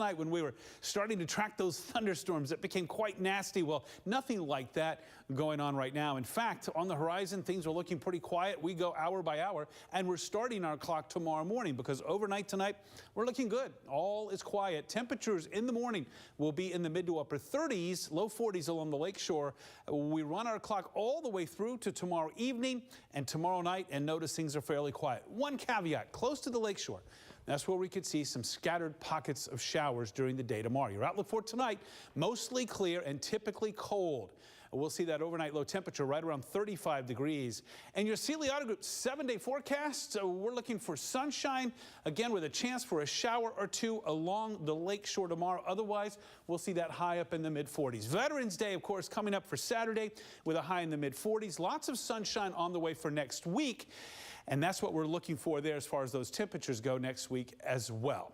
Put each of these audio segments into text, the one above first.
night when we were starting to track those thunderstorms that became quite nasty. Well, nothing like that going on right now. In fact, on the horizon, things are looking pretty quiet. We go hour by hour, and we're starting our clock tomorrow morning because overnight tonight, we're looking good. All is quiet. Temperatures in the morning will be in the mid to upper 30s, low 40s along the lakeshore. We run our clock all the way through to tomorrow evening and tomorrow night, and notice things are fairly quiet. One caveat, close to the lakeshore. That's where we could see some scattered pockets of showers during the day tomorrow. Your outlook for tonight, mostly clear and typically cold. We'll see that overnight low temperature right around 35 degrees. And your Sealy Auto Group 7-day forecast, we're looking for sunshine, again with a chance for a shower or two along the lakeshore tomorrow. Otherwise, we'll see that high up in the mid-40s. Veterans Day, of course, coming up for Saturday with a high in the mid-40s. Lots of sunshine on the way for next week. And that's what we're looking for there as far as those temperatures go next week as well.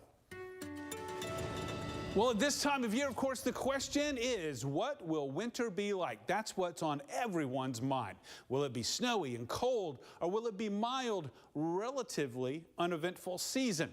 Well, at this time of year, of course, the question is, what will winter be like? That's what's on everyone's mind. Will it be snowy and cold, or will it be mild, relatively uneventful season?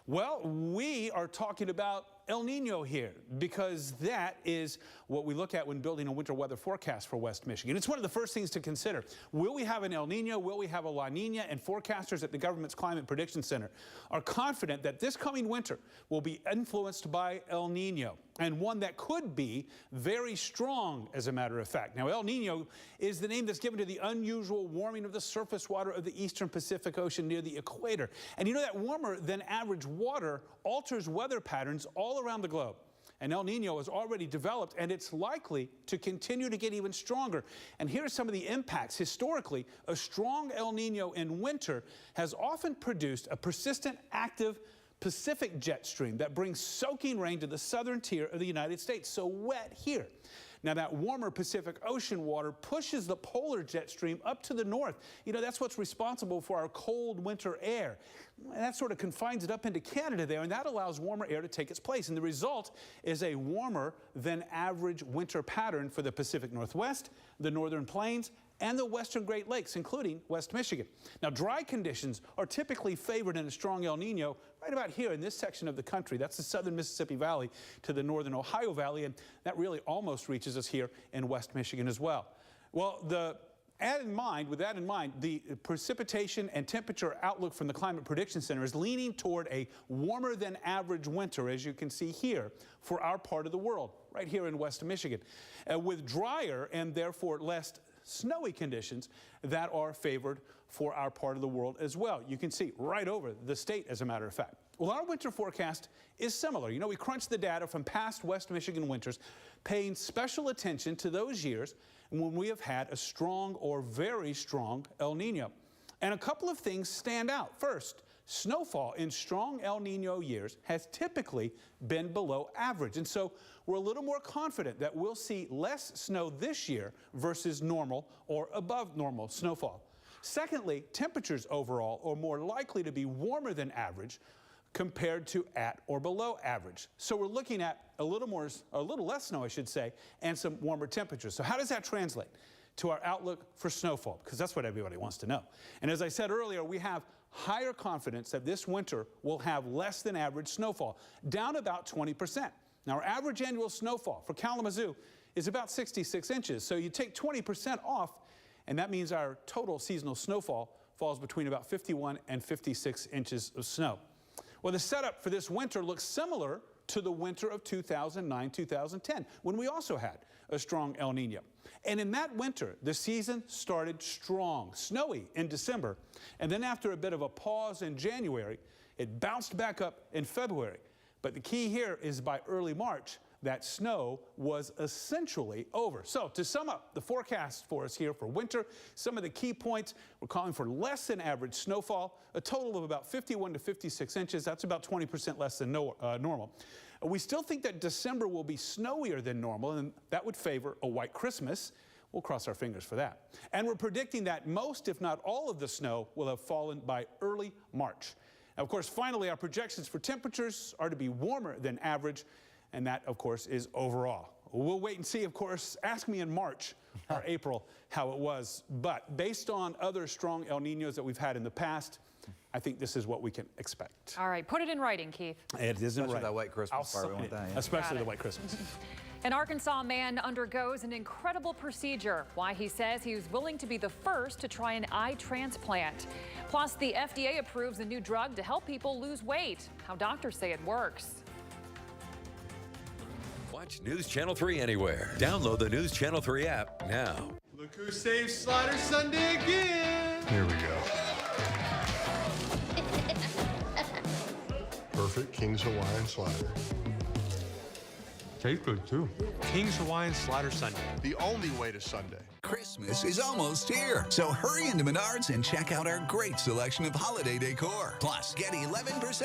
Well, we are talking about El Nino here because that is what we look at when building a winter weather forecast for West Michigan. It's one of the first things to consider. Will we have an El Nino? Will we have a La Nina? And forecasters at the government's Climate Prediction Center are confident that this coming winter will be influenced by El Nino, and one that could be very strong, as a matter of fact. Now, El Nino is the name that's given to the unusual warming of the surface water of the eastern Pacific Ocean near the equator. And you know that warmer than average water alters weather patterns all around the globe. And El Nino is already developed, and it's likely to continue to get even stronger. And here are some of the impacts. Historically, a strong El Nino in winter has often produced a persistent, active Pacific jet stream that brings soaking rain to the southern tier of the United States. So wet here. Now, that warmer Pacific Ocean water pushes the polar jet stream up to the north. You know, that's what's responsible for our cold winter air. And that sort of confines it up into Canada there, and that allows warmer air to take its place. And the result is a warmer than average winter pattern for the Pacific Northwest, the Northern Plains, and the western Great Lakes, including West Michigan. Now, dry conditions are typically favored in a strong El Nino right about here in this section of the country. That's the southern Mississippi Valley to the northern Ohio Valley, and that really almost reaches us here in West Michigan as well. Well, with that in mind, the precipitation and temperature outlook from the Climate Prediction Center is leaning toward a warmer than average winter, as you can see here, for our part of the world, right here in West Michigan, with drier and therefore less snowy conditions that are favored for our part of the world as well. You can see right over the state, as a matter of fact. Well, our winter forecast is similar. You know, we crunched the data from past West Michigan winters, paying special attention to those years when we have had a strong or very strong El Nino. And a couple of things stand out. First, snowfall in strong El Nino years has typically been below average. And so we're a little more confident that we'll see less snow this year versus normal or above normal snowfall. Secondly, temperatures overall are more likely to be warmer than average compared to at or below average. So we're looking at a little less snow, I should say, and some warmer temperatures. So how does that translate to our outlook for snowfall? Because that's what everybody wants to know. And as I said earlier, we have higher confidence that this winter will have less than average snowfall, down about 20%. Now, our average annual snowfall for Kalamazoo is about 66 inches. So you take 20% off, and that means our total seasonal snowfall falls between about 51 and 56 inches of snow. Well, the setup for this winter looks similar to the winter of 2009-2010, when we also had a strong El Nino. And in that winter, the season started strong, snowy in December, and then after a bit of a pause in January, it bounced back up in February. But the key here is by early March, that snow was essentially over. So to sum up the forecast for us here for winter, some of the key points: we're calling for less than average snowfall, a total of about 51 to 56 inches. That's about 20% less than normal. We still think that December will be snowier than normal, and that would favor a white Christmas. We'll cross our fingers for that. And we're predicting that most, if not all, of the snow will have fallen by early March. Now, of course, finally, our projections for temperatures are to be warmer than average, and that, of course, is overall. We'll wait and see, of course. Ask me in March or April how it was. But based on other strong El Ninos that we've had in the past, I think this is what we can expect. All right, put it in writing, Keith. It isn't Especially right. that white Christmas part. We want that, yeah. Especially the white Christmas. An Arkansas man undergoes an incredible procedure. Why he says he was willing to be the first to try an eye transplant. Plus, the FDA approves a new drug to help people lose weight. How doctors say it works. Watch News Channel 3 anywhere. Download the News Channel 3 app now. Look who saves Slider Sunday again. Here we go. Perfect King's Hawaiian slider. Tastes good too. King's Hawaiian Slider Sunday. The only way to Sunday. Christmas is almost here, so hurry into Menards and check out our great selection of holiday decor. Plus, get 11%